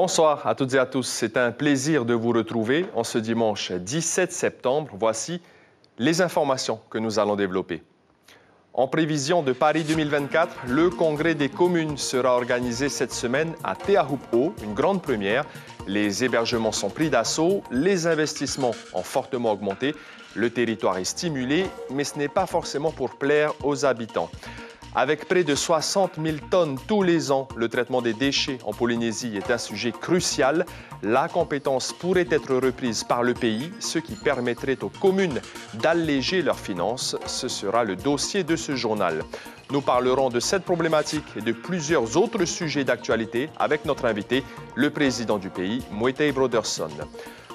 Bonsoir à toutes et à tous. C'est un plaisir de vous retrouver en ce dimanche 17 septembre. Voici les informations que nous allons développer. En prévision de Paris 2024, le Congrès des communes sera organisé cette semaine à Te Ahupu'o, une grande première. Les hébergements sont pris d'assaut, les investissements ont fortement augmenté, le territoire est stimulé, mais ce n'est pas forcément pour plaire aux habitants. Avec près de 60 000 tonnes tous les ans, le traitement des déchets en Polynésie est un sujet crucial. La compétence pourrait être reprise par le pays, ce qui permettrait aux communes d'alléger leurs finances. Ce sera le dossier de ce journal. Nous parlerons de cette problématique et de plusieurs autres sujets d'actualité avec notre invité, le président du pays, Moetai Broderson.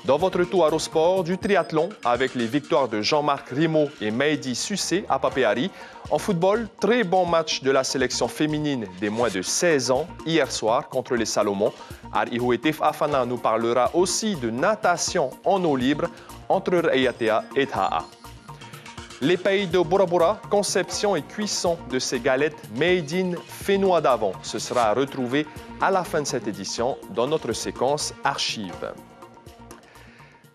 Dans votre tour à Eurosport, du triathlon avec les victoires de Jean-Marc Rimaud et Mehdi Sucé à Papeari. En football, très bon match de la sélection féminine des moins de 16 ans hier soir contre les Salomon. Arihuetif Afana nous parlera aussi de natation en eau libre entre Reiatea et Ta'a. Les pays de Bora Bora, conception et cuisson de ces galettes made in Fénois d'avant. Ce sera à retrouver à la fin de cette édition dans notre séquence archives.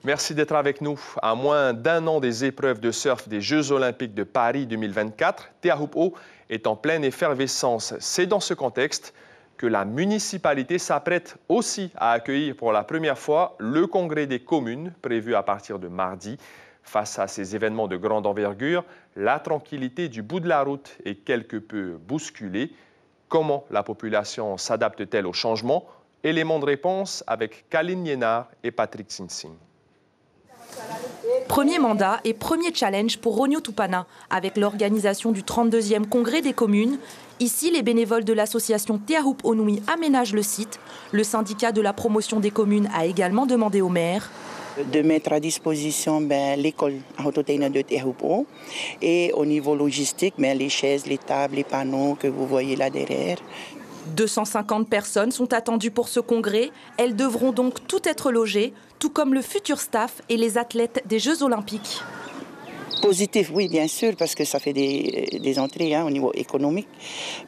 Merci d'être avec nous. À moins d'un an des épreuves de surf des Jeux olympiques de Paris 2024, Te Ahupu'o est en pleine effervescence. C'est dans ce contexte que la municipalité s'apprête aussi à accueillir pour la première fois le Congrès des communes, prévu à partir de mardi. Face à ces événements de grande envergure, la tranquillité du bout de la route est quelque peu bousculée. Comment la population s'adapte-t-elle au changement? Éléments de réponse avec Kaline Liénard et Patrick Sinsing. Premier mandat et premier challenge pour Ronio Tupana, avec l'organisation du 32e Congrès des communes. Ici, les bénévoles de l'association Te Ahupu'o Nui aménagent le site. Le syndicat de la promotion des communes a également demandé au maire de mettre à disposition l'école autochtone de Te Ahupu'o et au niveau logistique, les chaises, les tables, les panneaux que vous voyez là derrière. 250 personnes sont attendues pour ce congrès. Elles devront donc toutes être logées, tout comme le futur staff et les athlètes des Jeux olympiques. Positif, oui, bien sûr, parce que ça fait des entrées au niveau économique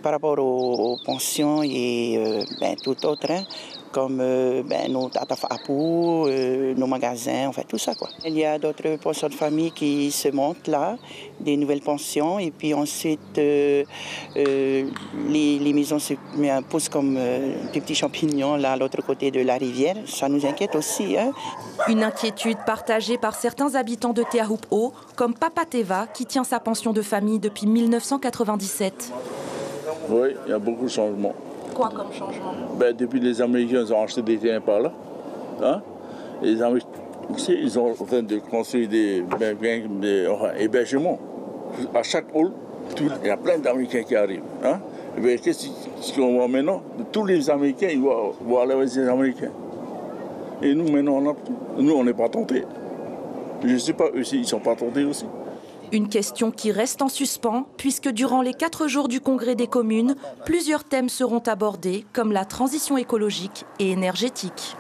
par rapport aux pensions et tout autre, comme nos tatafapou, nos magasins, enfin tout ça, quoi. Il y a d'autres pensions de famille qui se montent là, des nouvelles pensions, et puis ensuite les maisons se poussent comme des petits champignons là, à l'autre côté de la rivière. Ça nous inquiète aussi. Une inquiétude partagée par certains habitants de Te Ahupu'o, comme Papa Teva, qui tient sa pension de famille depuis 1997. Oui, il y a beaucoup de changements. Quoi comme changement? Depuis les Américains, ils ont acheté des terrains par là. Les Américains aussi, ils sont en train de construire des hébergements. À chaque hall, il y a plein d'Américains qui arrivent. Qu'est-ce qu'on voit maintenant? Tous les Américains, ils vont aller avec les Américains. Et nous, maintenant, on n'est pas tentés. Je ne sais pas, eux aussi, ils ne sont pas tentés aussi. Une question qui reste en suspens, puisque durant les 4 jours du Congrès des communes, plusieurs thèmes seront abordés, comme la transition écologique et énergétique.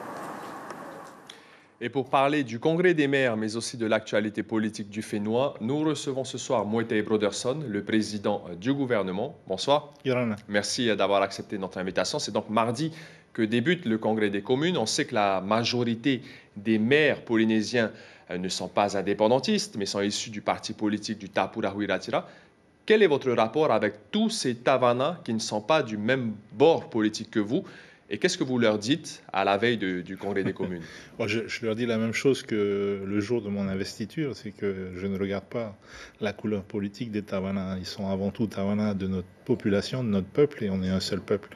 Et pour parler du Congrès des maires, mais aussi de l'actualité politique du Fénois, nous recevons ce soir Moetai Broderson, le président du gouvernement. Bonsoir. Yorana. Merci d'avoir accepté notre invitation. C'est donc mardi que débute le Congrès des communes. On sait que la majorité des maires polynésiens ne sont pas indépendantistes, mais sont issus du parti politique du Tapurahuiratira. Quel est votre rapport avec tous ces Tavanas qui ne sont pas du même bord politique que vous? Et qu'est-ce que vous leur dites à la veille du Congrès des communes? Je leur dis la même chose que le jour de mon investiture, c'est que je ne regarde pas la couleur politique des Tavanas. Ils sont avant tout Tavanas de notre population, de notre peuple, et on est un seul peuple.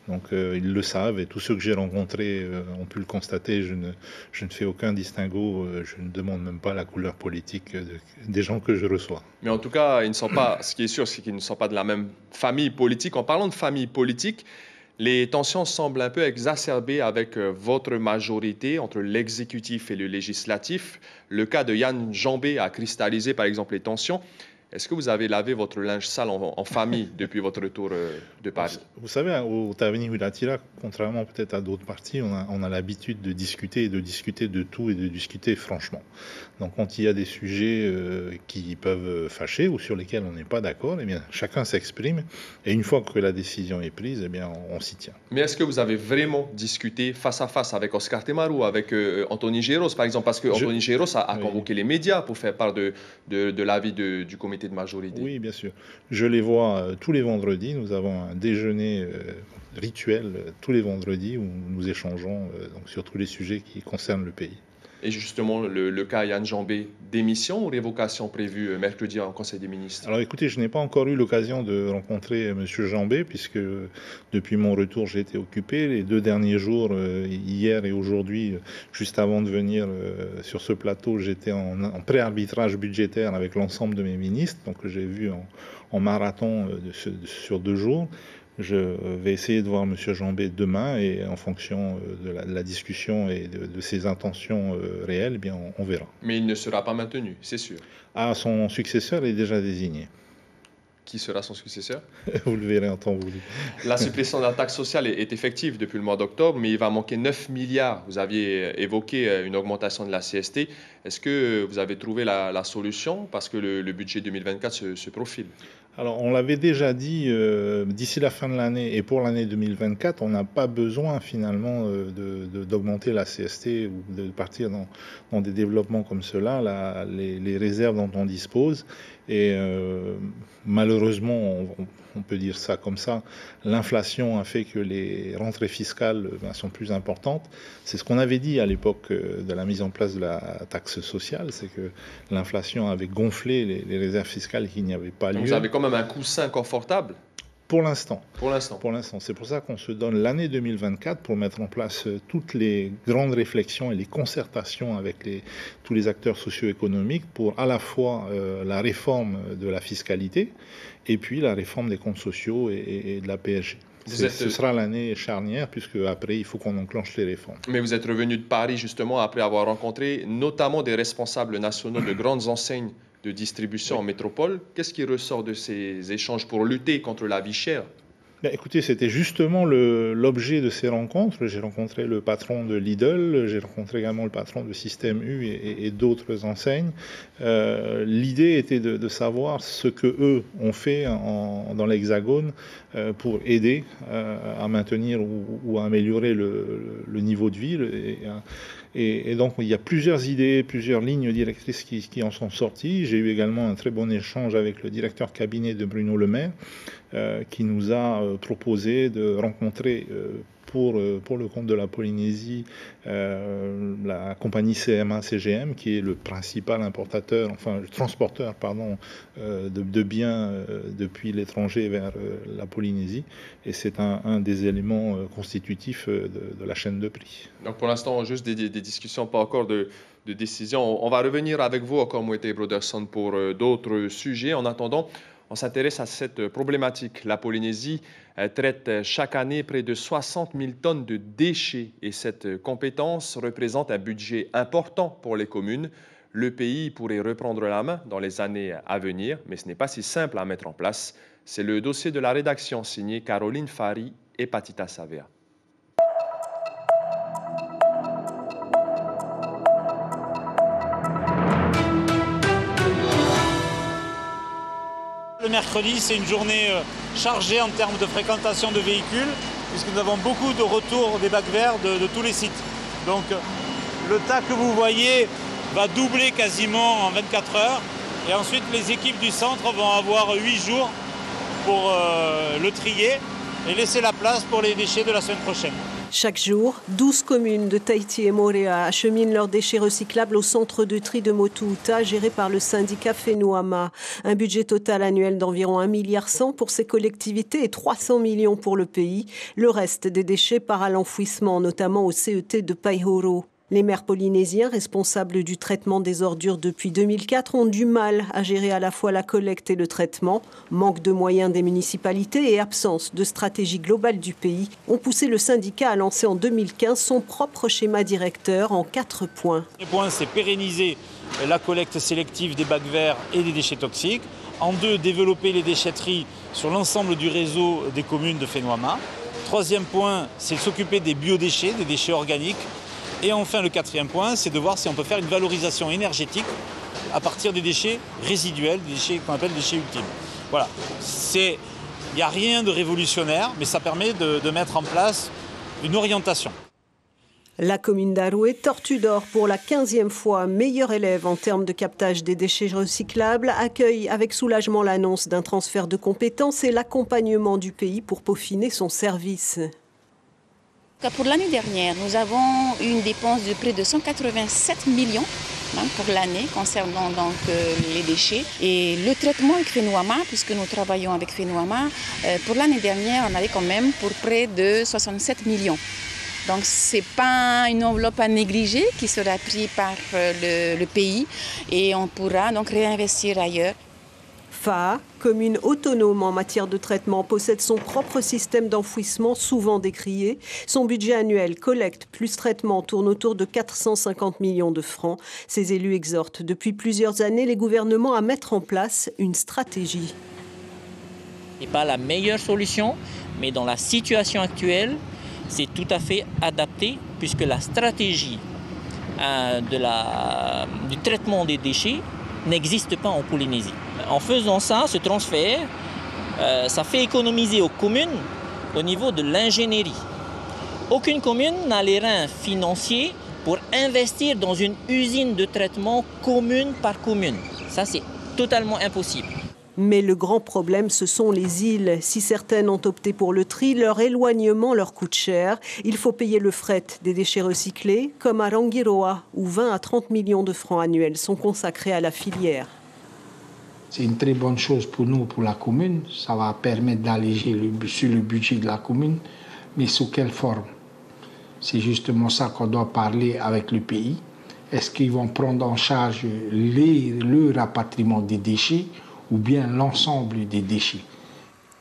Donc ils le savent, et tous ceux que j'ai rencontrés ont pu le constater. Je ne fais aucun distinguo, je ne demande même pas la couleur politique des gens que je reçois. Mais en tout cas, ils ne sont pas, ce qui est sûr, c'est qu'ils ne sont pas de la même famille politique. En parlant de famille politique, les tensions semblent un peu exacerbées avec votre majorité entre l'exécutif et le législatif. Le cas de Yann Jambé a cristallisé par exemple les tensions. Est-ce que vous avez lavé votre linge sale en famille depuis votre retour de Paris? Vous savez, au Taveuni Huilatira, contrairement peut-être à d'autres partis, on a l'habitude de discuter de tout et de discuter franchement. Donc quand il y a des sujets qui peuvent fâcher ou sur lesquels on n'est pas d'accord, eh bien, chacun s'exprime. Et une fois que la décision est prise, eh bien, on s'y tient. Mais est-ce que vous avez vraiment discuté face à face avec Oscar Temaru ou avec Anthony Géros, par exemple? Parce que Anthony Géros a convoqué les médias pour faire part de l'avis du comité de majorité. Oui, bien sûr. Je les vois tous les vendredis. Nous avons un déjeuner rituel tous les vendredis où nous échangeons donc, sur tous les sujets qui concernent le pays. Et justement, le cas Yann Jambé, démission ou révocation prévue mercredi en Conseil des ministres? Alors écoutez, je n'ai pas encore eu l'occasion de rencontrer M. Jambé, puisque depuis mon retour, j'ai été occupé. Les 2 derniers jours, hier et aujourd'hui, juste avant de venir sur ce plateau, j'étais en pré-arbitrage budgétaire avec l'ensemble de mes ministres, donc j'ai vu en marathon sur 2 jours. Je vais essayer de voir M. Jambé demain et en fonction de la discussion et de ses intentions réelles, eh bien, on verra. Mais il ne sera pas maintenu, c'est sûr. Ah, son successeur est déjà désigné. Qui sera son successeur? Vous le verrez en temps voulu. La suppression de la taxe sociale est effective depuis le mois d'octobre, mais il va manquer 9 milliards. Vous aviez évoqué une augmentation de la CST. Est-ce que vous avez trouvé la solution parce que le budget 2024 se profile? Alors, on l'avait déjà dit, d'ici la fin de l'année et pour l'année 2024, on n'a pas besoin finalement d'augmenter la CST ou de partir dans des développements comme cela, les réserves dont on dispose. Et malheureusement, on peut dire ça comme ça, l'inflation a fait que les rentrées fiscales sont plus importantes. C'est ce qu'on avait dit à l'époque de la mise en place de la taxe sociale, c'est que l'inflation avait gonflé les réserves fiscales qui n'y avaient pas lieu. Vous avez quand même un coussin confortable? Pour l'instant. Pour l'instant. Pour l'instant. C'est pour ça qu'on se donne l'année 2024 pour mettre en place toutes les grandes réflexions et les concertations avec tous les acteurs socio-économiques pour à la fois la réforme de la fiscalité et puis la réforme des comptes sociaux et de la PSG. Ce sera l'année charnière puisque après il faut qu'on enclenche les réformes. Mais vous êtes revenu de Paris justement après avoir rencontré notamment des responsables nationaux de grandes enseignes de distribution en métropole. Qu'est-ce qui ressort de ces échanges pour lutter contre la vie chère? Écoutez, c'était justement l'objet de ces rencontres. J'ai rencontré le patron de Lidl, j'ai rencontré également le patron de Système U et d'autres enseignes. L'idée était de savoir ce que eux ont fait dans l'Hexagone pour aider à maintenir ou à améliorer le niveau de vie. Et donc, il y a plusieurs idées, plusieurs lignes directrices qui en sont sorties. J'ai eu également un très bon échange avec le directeur cabinet de Bruno Le Maire, qui nous a proposé de rencontrer pour le compte de la Polynésie la compagnie CMA-CGM, qui est le principal importateur, enfin le transporteur, pardon, de biens depuis l'étranger vers la Polynésie. Et c'est un des éléments constitutifs de la chaîne de prix. Donc pour l'instant, juste des discussions, pas encore de décision. On va revenir avec vous, encore Moetai Broderson, pour d'autres sujets. En attendant, on s'intéresse à cette problématique. La Polynésie traite chaque année près de 60 000 tonnes de déchets et cette compétence représente un budget important pour les communes. Le pays pourrait reprendre la main dans les années à venir, mais ce n'est pas si simple à mettre en place. C'est le dossier de la rédaction signé Caroline Fari et Patita Savea. Le mercredi, c'est une journée chargée en termes de fréquentation de véhicules, puisque nous avons beaucoup de retours des bacs verts de tous les sites. Donc le tas que vous voyez va doubler quasiment en 24 heures. Et ensuite, les équipes du centre vont avoir 8 jours pour le trier et laisser la place pour les déchets de la semaine prochaine. Chaque jour, 12 communes de Tahiti et Moorea acheminent leurs déchets recyclables au centre de tri de Motuuta, géré par le syndicat Fenuama. Un budget total annuel d'environ 1,1 milliard pour ces collectivités et 300 millions pour le pays. Le reste des déchets part à l'enfouissement, notamment au CET de Paihoro. Les maires polynésiens responsables du traitement des ordures depuis 2004 ont du mal à gérer à la fois la collecte et le traitement. Manque de moyens des municipalités et absence de stratégie globale du pays ont poussé le syndicat à lancer en 2015 son propre schéma directeur en 4 points. Le point, c'est pérenniser la collecte sélective des bacs verts et des déchets toxiques. En 2, développer les déchetteries sur l'ensemble du réseau des communes de Fénoama. 3e point, c'est s'occuper des biodéchets, des déchets organiques. Et enfin, le 4e point, c'est de voir si on peut faire une valorisation énergétique à partir des déchets résiduels, des déchets qu'on appelle déchets ultimes. Voilà, il n'y a rien de révolutionnaire, mais ça permet de mettre en place une orientation. La commune d'Aroué, Tortue d'Or pour la 15e fois, meilleur élève en termes de captage des déchets recyclables, accueille avec soulagement l'annonce d'un transfert de compétences et l'accompagnement du pays pour peaufiner son service. Pour l'année dernière, nous avons eu une dépense de près de 187 millions pour l'année concernant donc les déchets. Et le traitement avec Fénoama, puisque nous travaillons avec Fénoama, pour l'année dernière, on avait quand même pour près de 67 millions. Donc ce n'est pas une enveloppe à négliger qui sera prise par le pays et on pourra donc réinvestir ailleurs. Faa, commune autonome en matière de traitement, possède son propre système d'enfouissement souvent décrié. Son budget annuel, collecte plus traitement, tourne autour de 450 millions de francs. Ses élus exhortent depuis plusieurs années les gouvernements à mettre en place une stratégie. Ce n'est pas la meilleure solution, mais dans la situation actuelle, c'est tout à fait adapté puisque la stratégie du traitement des déchets n'existe pas en Polynésie. En faisant ça, ce transfert, ça fait économiser aux communes au niveau de l'ingénierie. Aucune commune n'a les reins financiers pour investir dans une usine de traitement commune par commune. Ça, c'est totalement impossible. Mais le grand problème, ce sont les îles. Si certaines ont opté pour le tri, leur éloignement leur coûte cher. Il faut payer le fret des déchets recyclés, comme à Rangiroa, où 20 à 30 millions de francs annuels sont consacrés à la filière. C'est une très bonne chose pour nous, pour la commune. Ça va permettre d'alléger sur le budget de la commune. Mais sous quelle forme? C'est justement ça qu'on doit parler avec le pays. Est-ce qu'ils vont prendre en charge le rapatriement des déchets ou bien l'ensemble des déchets?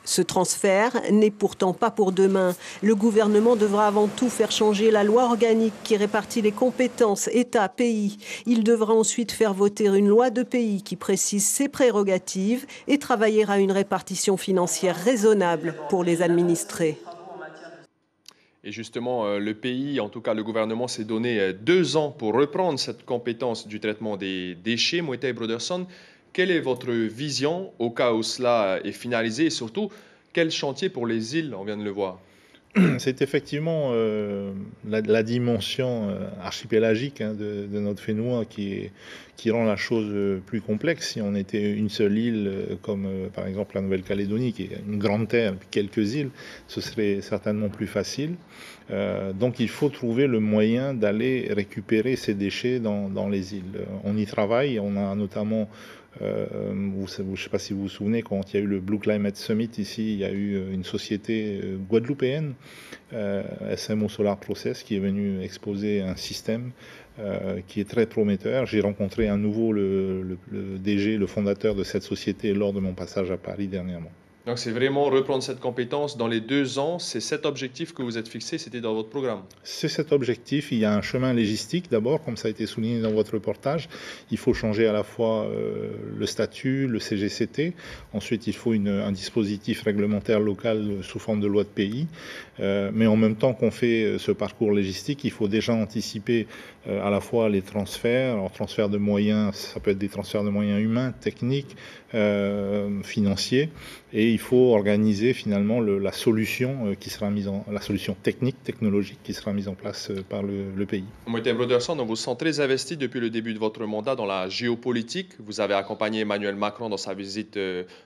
Ce transfert n'est pourtant pas pour demain. Le gouvernement devra avant tout faire changer la loi organique qui répartit les compétences État-pays. Il devra ensuite faire voter une loi de pays qui précise ses prérogatives et travailler à une répartition financière raisonnable pour les administrés. Et justement, le pays, en tout cas le gouvernement, s'est donné 2 ans pour reprendre cette compétence du traitement des déchets. Moetai Broderson, quelle est votre vision au cas où cela est finalisé et surtout, quel chantier pour les îles, on vient de le voir? C'est effectivement la dimension archipélagique de notre Fénois qui rend la chose plus complexe. Si on était une seule île, comme par exemple la Nouvelle-Calédonie, qui est une grande terre, puis quelques îles, ce serait certainement plus facile. Donc il faut trouver le moyen d'aller récupérer ces déchets dans les îles. On y travaille, on a notamment... je ne sais pas si vous vous souvenez, quand il y a eu le Blue Climate Summit ici, il y a eu une société guadeloupéenne, SMO Solar Process, qui est venue exposer un système qui est très prometteur. J'ai rencontré à nouveau le DG, le fondateur de cette société, lors de mon passage à Paris dernièrement. Donc c'est vraiment reprendre cette compétence dans les 2 ans. C'est cet objectif que vous êtes fixé, c'était dans votre programme? C'est cet objectif. Il y a un chemin légistique d'abord, comme ça a été souligné dans votre reportage. Il faut changer à la fois le statut, le CGCT. Ensuite, il faut un dispositif réglementaire local sous forme de loi de pays. Mais en même temps qu'on fait ce parcours légistique, il faut déjà anticiper à la fois les transferts. Alors transferts de moyens, ça peut être des transferts de moyens humains, techniques, financiers. Et il faut organiser finalement la solution la solution technologique qui sera mise en place par le pays. Moetai Broderson, on vous sent très investi depuis le début de votre mandat dans la géopolitique. Vous avez accompagné Emmanuel Macron dans sa visite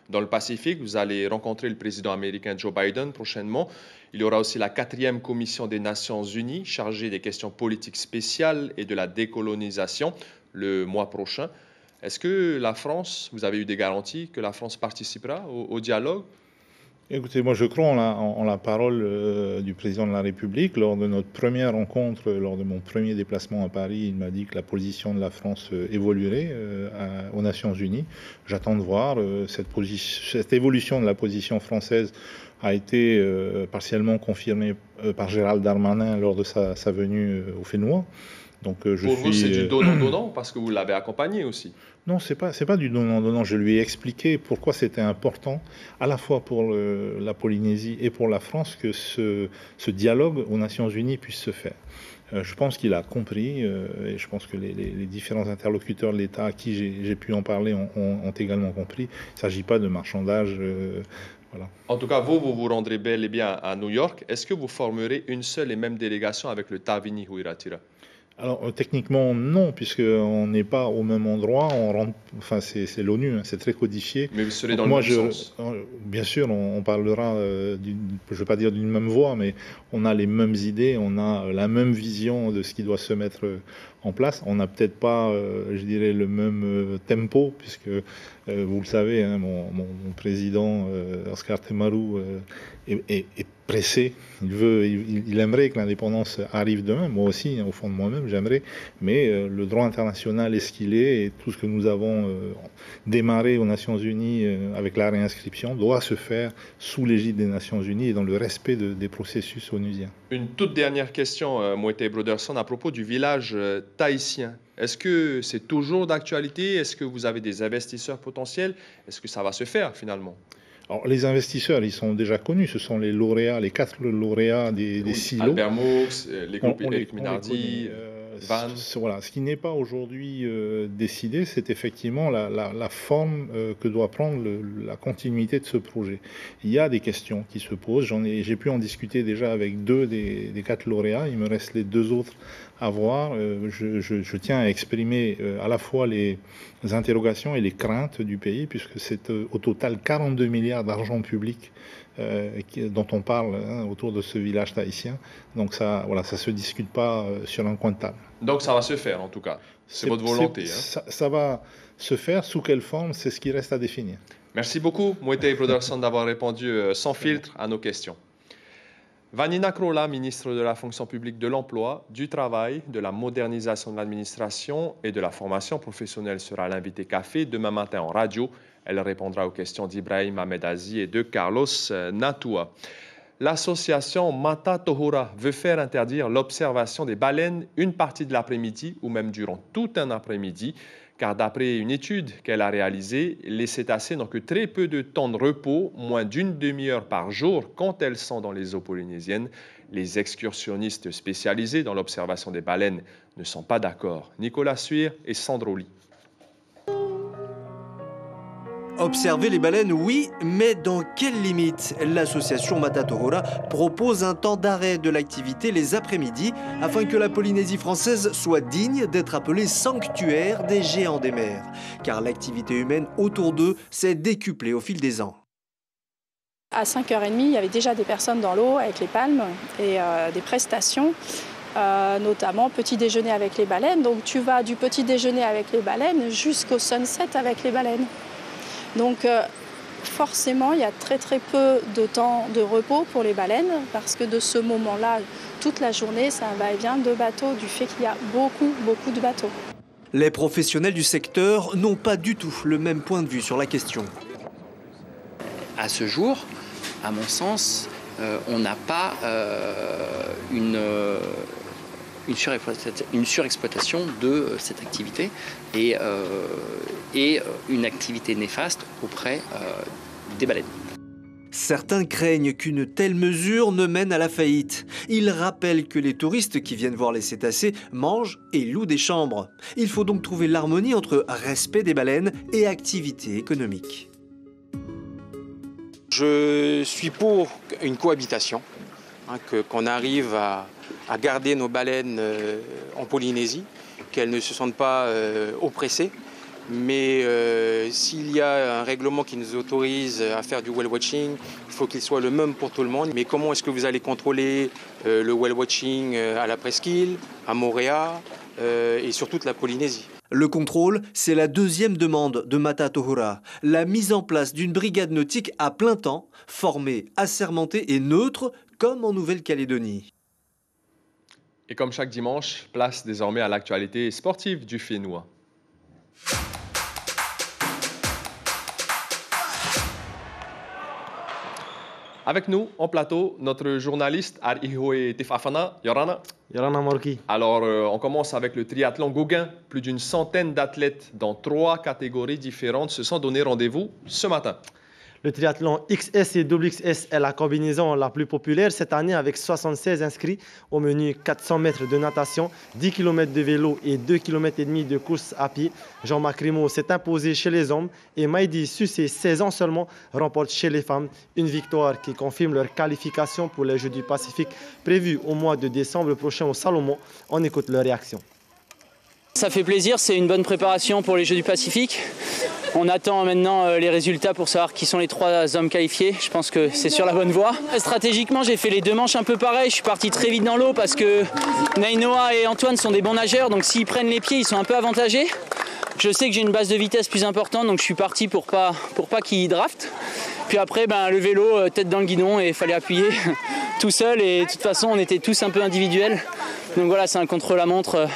dans le Pacifique. Vous allez rencontrer le président américain Joe Biden prochainement. Il y aura aussi la 4e commission des Nations Unies chargée des questions politiques spéciales et de la décolonisation le mois prochain. Est-ce que la France, vous avez eu des garanties que la France participera au dialogue? Écoutez, moi je crois en la parole du président de la République. Lors de notre première rencontre, lors de mon premier déplacement à Paris, il m'a dit que la position de la France évoluerait aux Nations Unies. J'attends de voir. Cette évolution de la position française a été partiellement confirmée par Gérald Darmanin lors de sa venue au Fénois. Donc, Pour vous, c'est du donnant-donnant parce que vous l'avez accompagné aussi. Non, c'est pas du donnant-donnant. Je lui ai expliqué pourquoi c'était important, à la fois pour la Polynésie et pour la France, que ce dialogue aux Nations Unies puisse se faire. Je pense qu'il a compris et je pense que les différents interlocuteurs de l'État à qui j'ai pu en parler ont également compris. Il ne s'agit pas de marchandage. Voilà. En tout cas, vous rendrez bel et bien à New York. Est-ce que vous formerez une seule et même délégation avec le Tavini Huiratira? Alors techniquement non, puisqu'on n'est pas au même endroit, enfin c'est l'ONU, hein, c'est très codifié. Mais vous serez dans le même sens. Bien sûr, on parlera, je ne veux pas dire d'une même voix, mais on a les mêmes idées, on a la même vision de ce qui doit se mettre en place. On n'a peut-être pas, je dirais, le même tempo, puisque vous le savez, hein, mon président Oscar Temaru est pressé. Il aimerait que l'indépendance arrive demain. Moi aussi, au fond de moi-même, j'aimerais. Mais le droit international est ce qu'il est, et tout ce que nous avons démarré aux Nations Unies avec la réinscription doit se faire sous l'égide des Nations Unies et dans le respect des processus onusiens. Une toute dernière question, Moetai Broderson, à propos du village tahitien. Est-ce que c'est toujours d'actualité? Est-ce que vous avez des investisseurs potentiels? Est-ce que ça va se faire finalement? Alors, les investisseurs, ils sont déjà connus. Ce sont les lauréats, les 4 lauréats des silos. Albert Moux, les groupes Eric Minardi, Van. Voilà. Ce qui n'est pas aujourd'hui décidé, c'est effectivement la forme que doit prendre la continuité de ce projet. Il y a des questions qui se posent. J'ai pu en discuter déjà avec 2 des 4 lauréats. Il me reste les 2 autres à voir. Je tiens à exprimer à la fois les interrogations et les craintes du pays, puisque c'est au total 42 milliards d'argent public dont on parle autour de ce village tahitien. Donc ça, voilà, ça se discute pas sur un coin de table. Donc ça va se faire en tout cas. C'est votre volonté. Ça va se faire. Sous quelle forme, c'est ce qui reste à définir. Merci beaucoup, Moetai Broderson, d'avoir répondu sans filtre à nos questions. Vanina Krula, ministre de la fonction publique de l'emploi, du travail, de la modernisation de l'administration et de la formation professionnelle sera l'invité café demain matin en radio. Elle répondra aux questions d'Ibrahim Ahmedazi et de Carlos Natua. L'association Mata Tohora veut faire interdire l'observation des baleines une partie de l'après-midi ou même durant tout un après-midi, car d'après une étude qu'elle a réalisée, les cétacés n'ont que très peu de temps de repos, moins d'une demi-heure par jour quand elles sont dans les eaux polynésiennes. Les excursionnistes spécialisés dans l'observation des baleines ne sont pas d'accord. Nicolas Suir et Sandro Ly. Observer les baleines, oui, mais dans quelles limites? L'association Mata Tohora propose un temps d'arrêt de l'activité les après-midi afin que la Polynésie française soit digne d'être appelée sanctuaire des géants des mers. Car l'activité humaine autour d'eux s'est décuplée au fil des ans. À 5h30, il y avait déjà des personnes dans l'eau avec les palmes et des prestations. Notamment petit déjeuner avec les baleines. Donc tu vas du petit déjeuner avec les baleines jusqu'au sunset avec les baleines. Donc forcément, il y a très peu de temps de repos pour les baleines parce que de ce moment-là, toute la journée, c'est un va-et-vient de bateaux du fait qu'il y a beaucoup de bateaux. Les professionnels du secteur n'ont pas du tout le même point de vue sur la question. À ce jour, à mon sens, on n'a pas une surexploitation de cette activité et une activité néfaste auprès des baleines. Certains craignent qu'une telle mesure ne mène à la faillite. Ils rappellent que les touristes qui viennent voir les cétacés mangent et louent des chambres. Il faut donc trouver l'harmonie entre respect des baleines et activité économique. Je suis pour une cohabitation, qu'on arrive à garder nos baleines en Polynésie, qu'elles ne se sentent pas oppressées. Mais s'il y a un règlement qui nous autorise à faire du whale watching, il faut qu'il soit le même pour tout le monde. Mais comment est-ce que vous allez contrôler le whale watching à la Presqu'île, à Moorea et sur toute la Polynésie? Le contrôle, c'est la deuxième demande de Mata Tohora, la mise en place d'une brigade nautique à plein temps, formée, assermentée et neutre, comme en Nouvelle-Calédonie. Et comme chaque dimanche, place désormais à l'actualité sportive du Fénois. Avec nous, en plateau, notre journaliste Arihoe Tifafana, Yorana. Yorana Morki. Alors, on commence avec le triathlon Gauguin. Plus d'une centaine d'athlètes dans 3 catégories différentes se sont donné rendez-vous ce matin. Le triathlon XS et XXS est la combinaison la plus populaire cette année avec 76 inscrits au menu 400 mètres de natation, 10 km de vélo et 2,5 km de course à pied. Jean-Marc Rimaud s'est imposé chez les hommes et Maïdi Sussé, 16 ans seulement, remporte chez les femmes une victoire qui confirme leur qualification pour les Jeux du Pacifique prévus au mois de décembre prochain au Salomon. On écoute leur réaction. Ça fait plaisir, c'est une bonne préparation pour les Jeux du Pacifique. On attend maintenant les résultats pour savoir qui sont les 3 hommes qualifiés. Je pense que c'est sur la bonne voie. Stratégiquement, j'ai fait les 2 manches un peu pareil. Je suis parti très vite dans l'eau parce que Nainoa et Antoine sont des bons nageurs. Donc s'ils prennent les pieds, ils sont un peu avantagés. Je sais que j'ai une base de vitesse plus importante, donc je suis parti pour pas qu'ils draftent. Puis après, le vélo, tête dans le guidon et il fallait appuyer tout seul. Et de toute façon, on était tous un peu individuels. Donc voilà, c'est un contre-la-montre.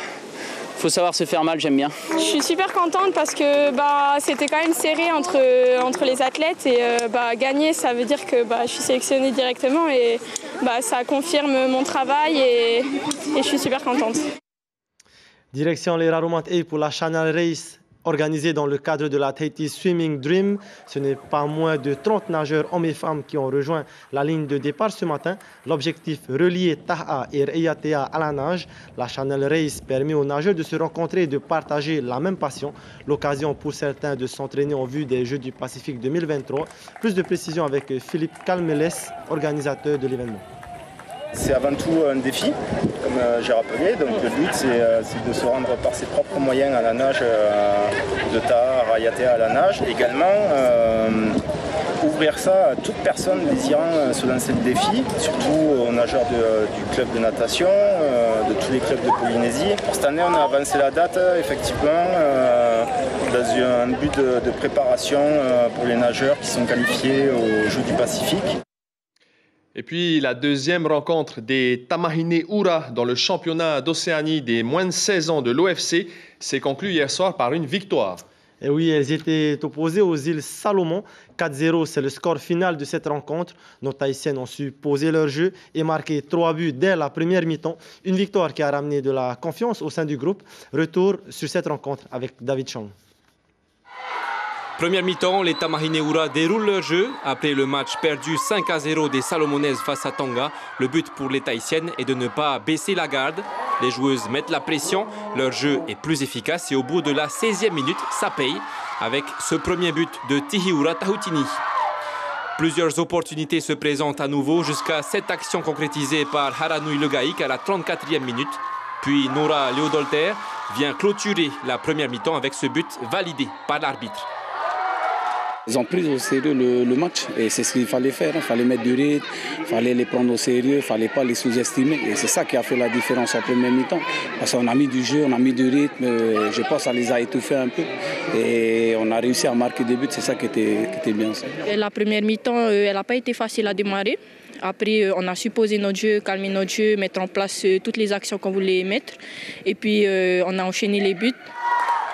Faut savoir se faire mal, j'aime bien. Je suis super contente parce que c'était quand même serré entre les athlètes et gagner, ça veut dire que je suis sélectionnée directement et ça confirme mon travail et je suis super contente. Direction les Raromat pour la Channel Race organisée dans le cadre de la Tahiti Swimming Dream. Ce n'est pas moins de 30 nageurs, hommes et femmes, qui ont rejoint la ligne de départ ce matin. L'objectif, relier Taha et Reiatea à la nage. La Channel Race permet aux nageurs de se rencontrer et de partager la même passion. L'occasion pour certains de s'entraîner en vue des Jeux du Pacifique 2023. Plus de précisions avec Philippe Calmeles, organisateur de l'événement. C'est avant tout un défi, comme j'ai rappelé. Donc le but, c'est de se rendre par ses propres moyens à la nage, de Taha, Reiatea à la nage. Également, ouvrir ça à toute personne désirant se lancer le défi, surtout aux nageurs du club de natation, de tous les clubs de Polynésie. Pour cette année, on a avancé la date, effectivement, dans un but de préparation pour les nageurs qui sont qualifiés aux Jeux du Pacifique. Et puis la deuxième rencontre des Tamahine Ura dans le championnat d'Océanie des moins de 16 ans de l'OFC s'est conclue hier soir par une victoire. Et oui, elles étaient opposées aux îles Salomon. 4-0, c'est le score final de cette rencontre. Nos Tahitiennes ont su poser leur jeu et marquer 3 buts dès la première mi-temps. Une victoire qui a ramené de la confiance au sein du groupe. Retour sur cette rencontre avec David Chang. Première mi-temps, les Tamahine Ura déroulent leur jeu. Après le match perdu 5-0 des Salomonaises face à Tonga, le but pour les Tahitiennes est de ne pas baisser la garde. Les joueuses mettent la pression, leur jeu est plus efficace et au bout de la 16e minute, ça paye avec ce premier but de Tihiura Tahutini. Plusieurs opportunités se présentent à nouveau jusqu'à cette action concrétisée par Haranui Legaïk à la 34e minute. Puis Nora Leodolter vient clôturer la première mi-temps avec ce but validé par l'arbitre. Ils ont pris au sérieux le match et c'est ce qu'il fallait faire. Il fallait mettre du rythme, il fallait les prendre au sérieux, il ne fallait pas les sous-estimer. Et c'est ça qui a fait la différence en première mi-temps. Parce qu'on a mis du jeu, on a mis du rythme, je pense que ça les a étouffés un peu. Et on a réussi à marquer des buts, c'est ça qui était bien. La première mi-temps, elle n'a pas été facile à démarrer. Après, on a su poser notre jeu, calmer notre jeu, mettre en place toutes les actions qu'on voulait mettre. Et puis, on a enchaîné les buts.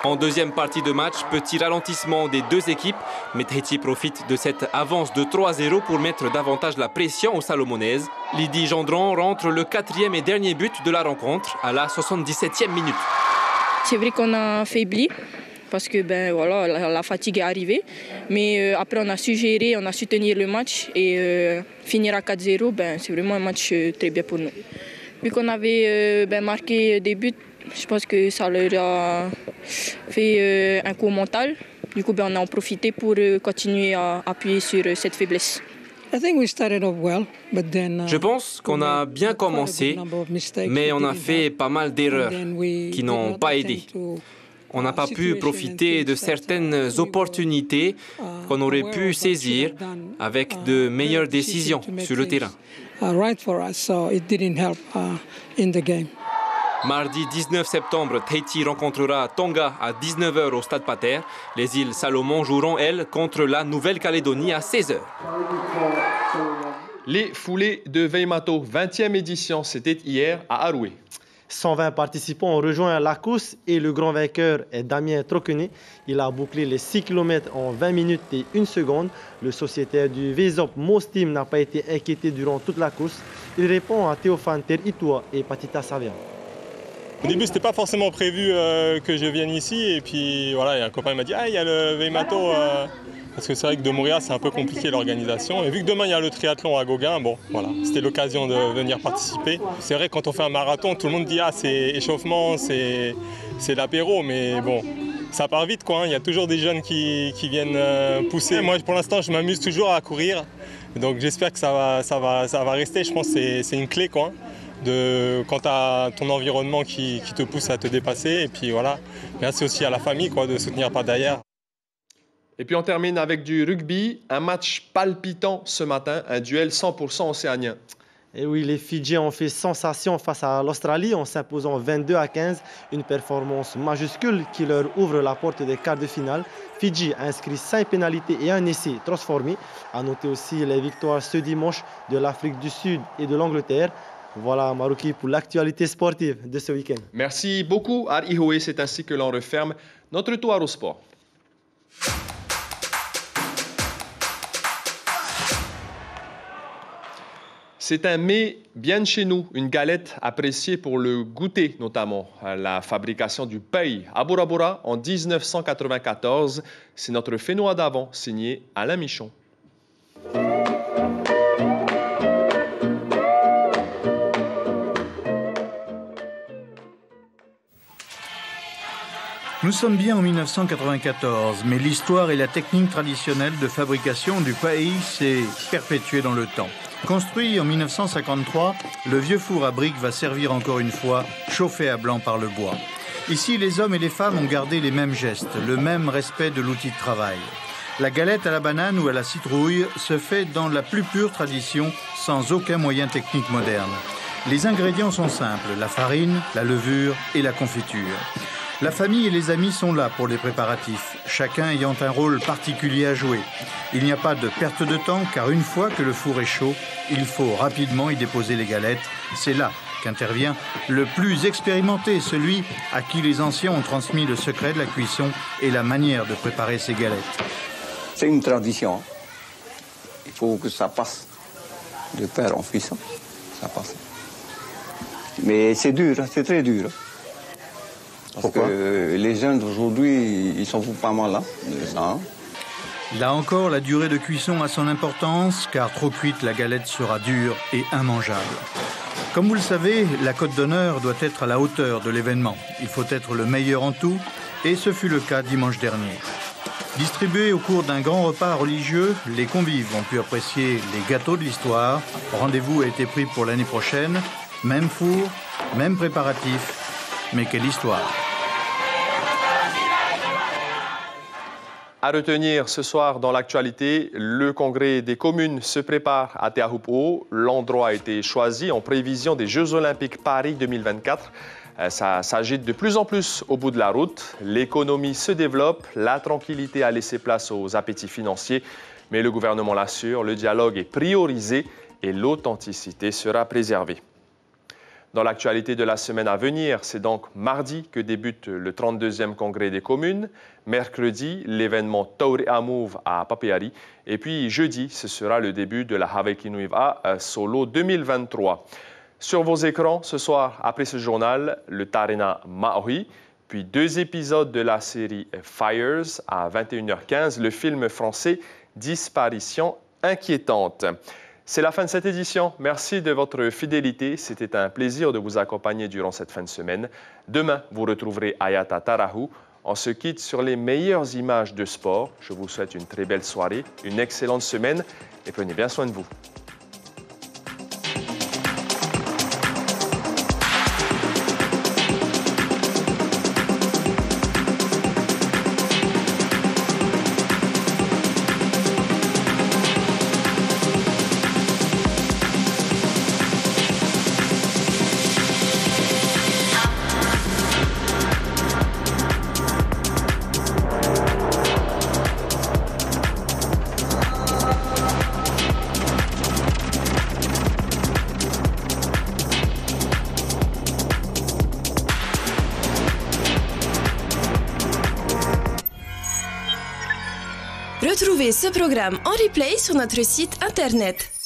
En deuxième partie de match, petit ralentissement des deux équipes, mais Tahiti profite de cette avance de 3-0 pour mettre davantage la pression aux Salomonaises. Lydie Gendron rentre le 4e et dernier but de la rencontre à la 77e minute. C'est vrai qu'on a faibli parce que la fatigue est arrivée, mais après on a su gérer, on a su tenir le match et finir à 4-0, c'est vraiment un match très bien pour nous. Vu qu'on avait marqué des buts, je pense que ça leur a fait un coup mental. Du coup, on a en profité pour continuer à appuyer sur cette faiblesse. Je pense qu'on a bien commencé, mais on a fait pas mal d'erreurs qui n'ont pas aidé. On n'a pas pu profiter de certaines opportunités qu'on aurait pu saisir avec de meilleures décisions sur le terrain. Mardi 19 septembre, Tahiti rencontrera Tonga à 19h au Stade Pater. Les îles Salomon joueront, elles, contre la Nouvelle-Calédonie à 16h. Les foulées de Veimato, 20e édition, c'était hier à Aroué. 120 participants ont rejoint la course et le grand vainqueur est Damien Troquenet. Il a bouclé les 6 km en 20 minutes et 1 seconde. Le sociétaire du VSOP Mostim n'a pas été inquiété durant toute la course. Il répond à Théophane Ter-Itoua et Patita Savian. Au début, c'était pas forcément prévu que je vienne ici. Et puis voilà, il y a un copain qui m'a dit « Ah, il y a le Veimato ». Parce que c'est vrai que de Montréal, c'est un peu compliqué l'organisation. Et vu que demain, il y a le triathlon à Gauguin, bon, voilà, c'était l'occasion de venir participer. C'est vrai que quand on fait un marathon, tout le monde dit « Ah, c'est échauffement, c'est l'apéro ». Mais bon, ça part vite, quoi. Il y a toujours des jeunes qui viennent pousser. Moi, pour l'instant, je m'amuse toujours à courir. Donc j'espère que ça va rester. Je pense que c'est une clé, quoi. Quand tu as ton environnement qui te pousse à te dépasser. Et puis voilà, merci aussi à la famille, quoi, de soutenir par derrière. Et puis on termine avec du rugby, un match palpitant ce matin, un duel 100% océanien. Et oui, les Fidjiens ont fait sensation face à l'Australie en s'imposant 22-15, une performance majuscule qui leur ouvre la porte des quarts de finale. Fidji a inscrit 5 pénalités et un essai transformé. À noter aussi les victoires ce dimanche de l'Afrique du Sud et de l'Angleterre. Voilà Marouki pour l'actualité sportive de ce week-end. Merci beaucoup Ari-Ihoué, c'est ainsi que l'on referme notre tour au sport. C'est un mets bien de chez nous, une galette appréciée pour le goûter notamment. La fabrication du pei à Bora Bora en 1994. C'est notre Fénois d'avant, signé Alain Michon. Nous sommes bien en 1994, mais l'histoire et la technique traditionnelle de fabrication du pei s'est perpétuée dans le temps. Construit en 1953, le vieux four à briques va servir encore une fois, chauffé à blanc par le bois. Ici, les hommes et les femmes ont gardé les mêmes gestes, le même respect de l'outil de travail. La galette à la banane ou à la citrouille se fait dans la plus pure tradition, sans aucun moyen technique moderne. Les ingrédients sont simples, la farine, la levure et la confiture. La famille et les amis sont là pour les préparatifs, chacun ayant un rôle particulier à jouer. Il n'y a pas de perte de temps car une fois que le four est chaud, il faut rapidement y déposer les galettes. C'est là qu'intervient le plus expérimenté, celui à qui les anciens ont transmis le secret de la cuisson et la manière de préparer ces galettes. C'est une tradition. Il faut que ça passe de père en fils. Ça passe. Mais c'est dur, c'est très dur. Parce que les jeunes d'aujourd'hui, ils s'en foutent pas mal là. Là encore, la durée de cuisson a son importance, car trop cuite, la galette sera dure et immangeable. Comme vous le savez, la cote d'honneur doit être à la hauteur de l'événement. Il faut être le meilleur en tout, et ce fut le cas dimanche dernier. Distribués au cours d'un grand repas religieux, les convives ont pu apprécier les gâteaux de l'histoire. Rendez-vous a été pris pour l'année prochaine. Même four, même préparatif, mais quelle histoire! À retenir ce soir dans l'actualité, le congrès des communes se prépare à Te Ahupu'o. L'endroit a été choisi en prévision des Jeux olympiques Paris 2024. Ça s'agite de plus en plus au bout de la route. L'économie se développe, la tranquillité a laissé place aux appétits financiers. Mais le gouvernement l'assure, le dialogue est priorisé et l'authenticité sera préservée. Dans l'actualité de la semaine à venir, c'est donc mardi que débute le 32e congrès des communes. Mercredi, l'événement Taurea Move à Papeari. Et puis jeudi, ce sera le début de la Hawaii-Kinuiva Solo 2023. Sur vos écrans, ce soir, après ce journal, le Tarena Maui, puis 2 épisodes de la série Fires à 21h15, le film français Disparition inquiétante. C'est la fin de cette édition. Merci de votre fidélité. C'était un plaisir de vous accompagner durant cette fin de semaine. Demain, vous retrouverez Ayata Tarahu. On se quitte sur les meilleures images de sport. Je vous souhaite une très belle soirée, une excellente semaine et prenez bien soin de vous. Retrouvez ce programme en replay sur notre site internet.